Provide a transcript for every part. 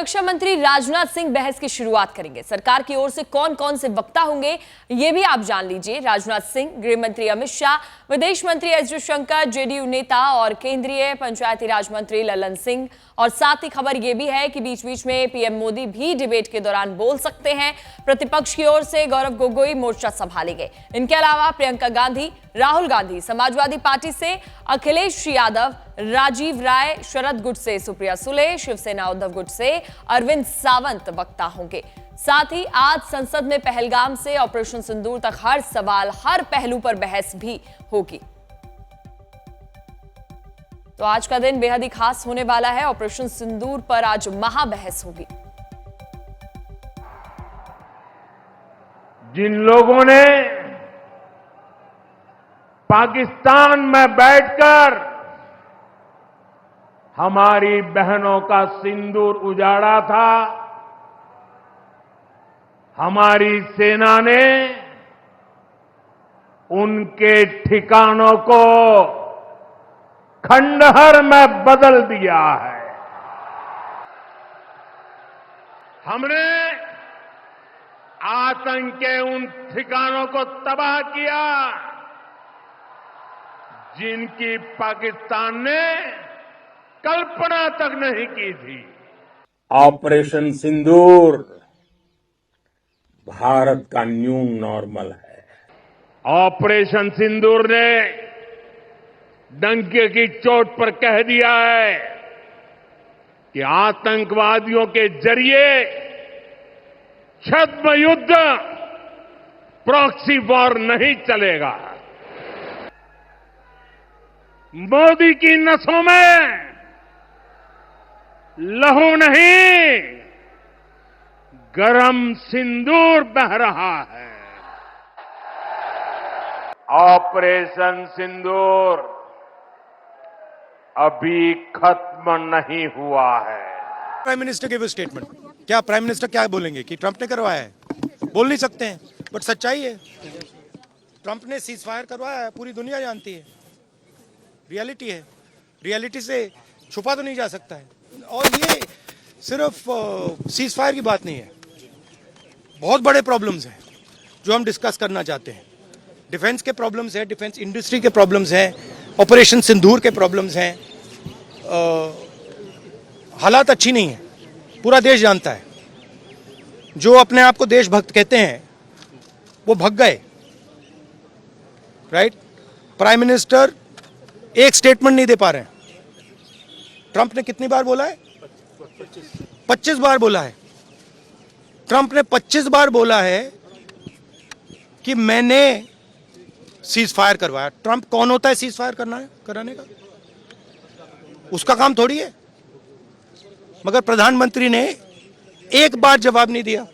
रक्षा मंत्री राजनाथ सिंह बहस की शुरुआत करेंगे। सरकार की ओर से कौन कौन से वक्ता होंगे ये भी आप जान लीजिए। राजनाथ सिंह, गृह मंत्री अमित शाह, विदेश मंत्री एस जयशंकर, जेडीयू नेता और केंद्रीय पंचायती राज मंत्री ललन सिंह। और साथ ही खबर यह भी है कि बीच बीच में पीएम मोदी भी डिबेट के दौरान बोल सकते हैं। प्रतिपक्ष की ओर से गौरव गोगोई मोर्चा संभालेंगे। इनके अलावा प्रियंका गांधी, राहुल गांधी, समाजवादी पार्टी से अखिलेश यादव, राजीव राय, शरद गुट से सुप्रिया सुले, शिवसेना उद्धव गुट से अरविंद सावंत वक्ता होंगे। साथ ही आज संसद में पहलगाम से ऑपरेशन सिंदूर तक हर सवाल, हर पहलू पर बहस भी होगी। तो आज का दिन बेहद ही खास होने वाला है। ऑपरेशन सिंदूर पर आज महाबहस होगी। जिन लोगों ने पाकिस्तान में बैठकर हमारी बहनों का सिंदूर उजाड़ा था, हमारी सेना ने उनके ठिकानों को खंडहर में बदल दिया है। हमने आतंक के उन ठिकानों को तबाह किया जिनकी पाकिस्तान ने कल्पना तक नहीं की थी। ऑपरेशन सिंदूर भारत का न्यू नॉर्मल है। ऑपरेशन सिंदूर ने डंके की चोट पर कह दिया है कि आतंकवादियों के जरिए छद्म युद्ध, प्रॉक्सी वॉर नहीं चलेगा। मोदी की नसों में लहू नहीं, गरम सिंदूर बह रहा है। ऑपरेशन सिंदूर अभी खत्म नहीं हुआ है। Prime minister give a statement. क्या प्राइम मिनिस्टर क्या बोलेंगे कि ट्रंप ने करवाया है? बोल नहीं सकते हैं, बट सच्चाई है। ट्रंप ने सीज फायर करवाया है, पूरी दुनिया जानती है। रियलिटी है, रियलिटी से छुपा तो नहीं जा सकता है। और ये सिर्फ सीज फायर की बात नहीं है, बहुत बड़े प्रॉब्लम्स हैं जो हम डिस्कस करना चाहते हैं। डिफेंस के प्रॉब्लम्स हैं, डिफेंस इंडस्ट्री के प्रॉब्लम्स हैं, ऑपरेशन सिंदूर के प्रॉब्लम्स हैं। हालात अच्छी नहीं है, पूरा देश जानता है। जो अपने आप को देशभक्त कहते हैं वो भग गए, राइट? प्राइम मिनिस्टर एक स्टेटमेंट नहीं दे पा रहे हैं। ट्रंप ने कितनी बार बोला है? 25 बार बोला है। ट्रंप ने 25 बार बोला है कि मैंने सीज फायर करवाया। ट्रंप कौन होता है सीज फायर कराने का? उसका काम थोड़ी है। मगर प्रधानमंत्री ने एक बार जवाब नहीं दिया।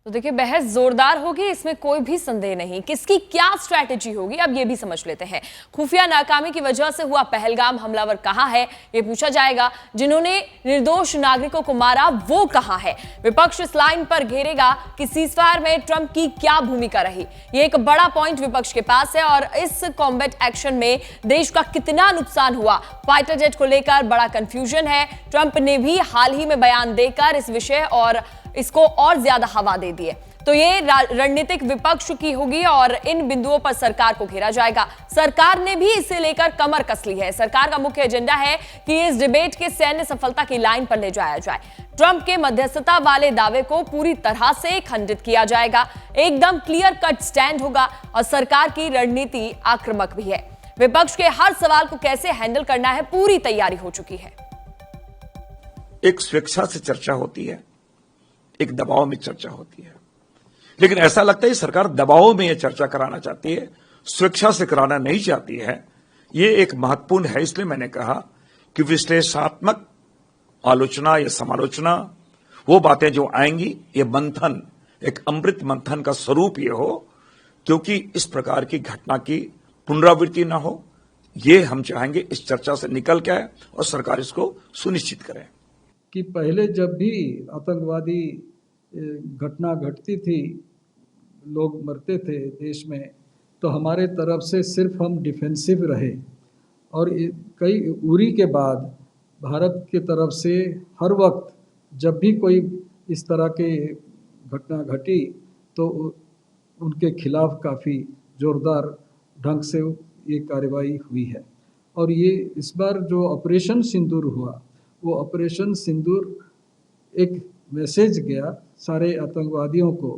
तो देखिए, बहस जोरदार होगी, इसमें कोई भी संदेह नहीं। किसकी क्या स्ट्रैटेजी होगी अब ये भी समझ लेते हैं। खुफिया नाकामी की वजह से हुआ पहलगाम हमलावर कहां है ये पूछा जाएगा। जिन्होंने निर्दोष नागरिकों को मारा वो कहां है? विपक्ष इस लाइन पर घेरेगा कि सीजफायर में ट्रंप की क्या भूमिका रही। ये एक बड़ा पॉइंट विपक्ष के पास है। और इस कॉम्बैट एक्शन में देश का कितना नुकसान हुआ, फाइटर जेट को लेकर बड़ा कंफ्यूजन है। ट्रंप ने भी हाल ही में बयान देकर इस विषय और इसको और ज्यादा हवा दे दी है। तो ये रणनीतिक विपक्ष की होगी और इन बिंदुओं पर सरकार को घेरा जाएगा। सरकार ने भी इसे लेकर कमर कस ली है। सरकार का मुख्य एजेंडा है कि इस डिबेट के सैन्य सफलता की लाइन पर ले जाया जाए। ट्रंप के मध्यस्थता वाले दावे को पूरी तरह से खंडित किया जाएगा। एकदम क्लियर कट स्टैंड होगा और सरकार की रणनीति आक्रामक भी है। विपक्ष के हर सवाल को कैसे हैंडल करना है पूरी तैयारी हो चुकी है। एक स्वेच्छा से चर्चा होती है, एक दबाव में चर्चा होती है। लेकिन ऐसा लगता है सरकार दबाव में यह चर्चा कराना चाहती है, स्वेच्छा से कराना नहीं चाहती है। यह एक महत्वपूर्ण है। इसलिए मैंने कहा कि विश्लेषणात्मक आलोचना या समालोचना, वो बातें जो आएंगी, ये मंथन, एक अमृत मंथन का स्वरूप ये हो, क्योंकि इस प्रकार की घटना की पुनरावृत्ति ना हो। ये हम चाहेंगे इस चर्चा से निकल के आए और सरकार इसको सुनिश्चित करे कि पहले जब भी आतंकवादी घटना घटती थी, लोग मरते थे देश में, तो हमारे तरफ से सिर्फ हम डिफेंसिव रहे। और कई उरी के बाद भारत की तरफ से हर वक्त जब भी कोई इस तरह के घटना घटी तो उनके खिलाफ काफ़ी जोरदार ढंग से ये कार्रवाई हुई है। और ये इस बार जो ऑपरेशन सिंदूर हुआ, वो ऑपरेशन सिंदूर एक मैसेज गया सारे आतंकवादियों को